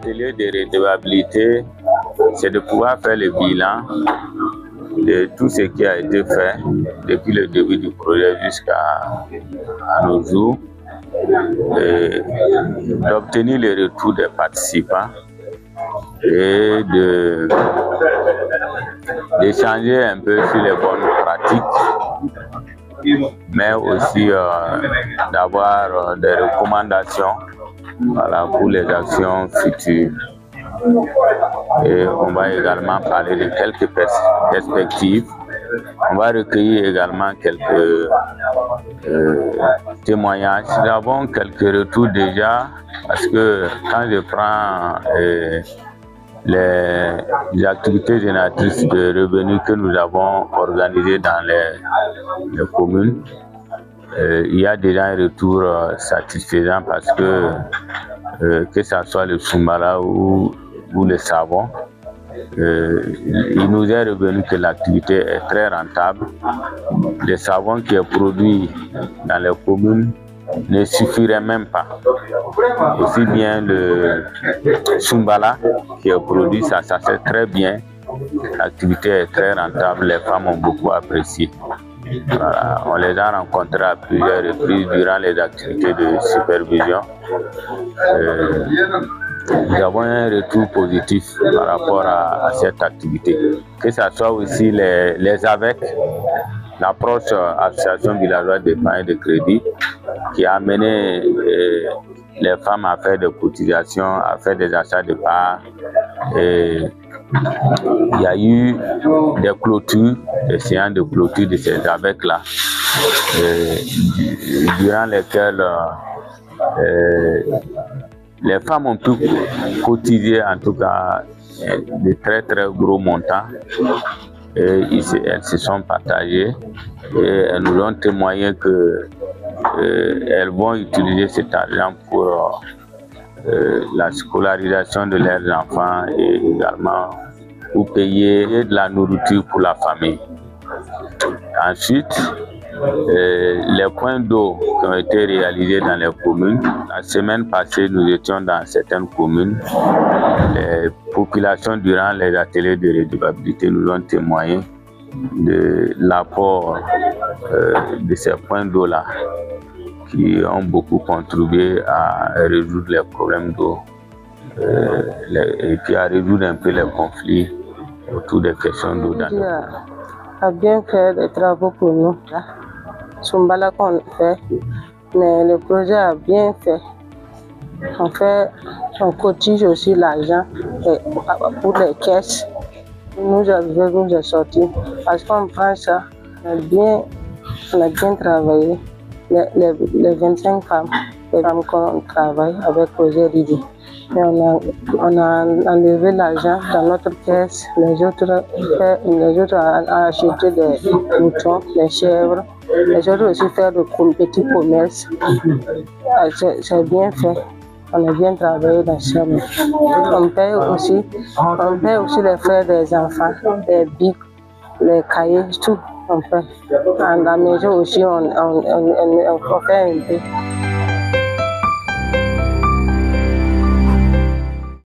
l'atelier de redevabilité, c'est de pouvoir faire le bilan de tout ce qui a été fait depuis le début du projet jusqu'à nos jours, d'obtenir le retour des participants et d'échanger un peu sur les bonnes pratiques, mais aussi d'avoir des recommandations, voilà, pour les actions futures. Et on va également parler de quelques perspectives. On va recueillir également quelques témoignages. Nous avons quelques retours déjà, parce que quand je prends les activités génératrices de revenus que nous avons organisées dans les communes, il y a déjà un retour satisfaisant, parce que ce soit le Soumbala ou le savon, il nous est revenu que l'activité est très rentable. Le savon qui est produit dans les communes ne suffirait même pas. Aussi bien le Soumbala qui est produit, ça c'est très bien. L'activité est très rentable, les femmes ont beaucoup apprécié. Voilà, on les a rencontrés à plusieurs reprises durant les activités de supervision. Nous avons un retour positif par rapport à cette activité. Que ce soit aussi les AVEC, l'approche Association villageoise d'épargne et de crédit, qui a amené les femmes à faire des cotisations, à faire des achats de parts. Et il y a eu des clôtures, des séances de clôture de ces AVEC-là, durant lesquelles les femmes ont pu cotiser, en tout cas, de très très gros montants. Et elles se sont partagées et elles nous ont témoigné qu'elles vont utiliser cet argent pour la scolarisation de leurs enfants et également pour payer de la nourriture pour la famille. Ensuite, les points d'eau qui ont été réalisés dans les communes. La semaine passée, nous étions dans certaines communes. Les populations, durant les ateliers de redevabilité, nous ont témoigné de l'apport de ces points d'eau-là, qui ont beaucoup contribué à résoudre les problèmes d'eau et puis à résoudre un peu les conflits autour des questions d'eau. A bien fait des travaux pour nous. Soumbala qu'on fait, mais le projet a bien fait. On cotise aussi l'argent pour les caisses. Nous est sorti parce qu'on prend ça, on a bien travaillé. Les 25 femmes, qu'on travaille avec projet Ridi. Et on a enlevé l'argent dans notre caisse. Les autres ont acheté des moutons, des chèvres. Les autres aussi faire de petits commerces. C'est bien fait. On a bien travaillé dans ça. On paye aussi les frais des enfants, les bics, les cahiers, tout. On fait. À la maison aussi, on fait un peu.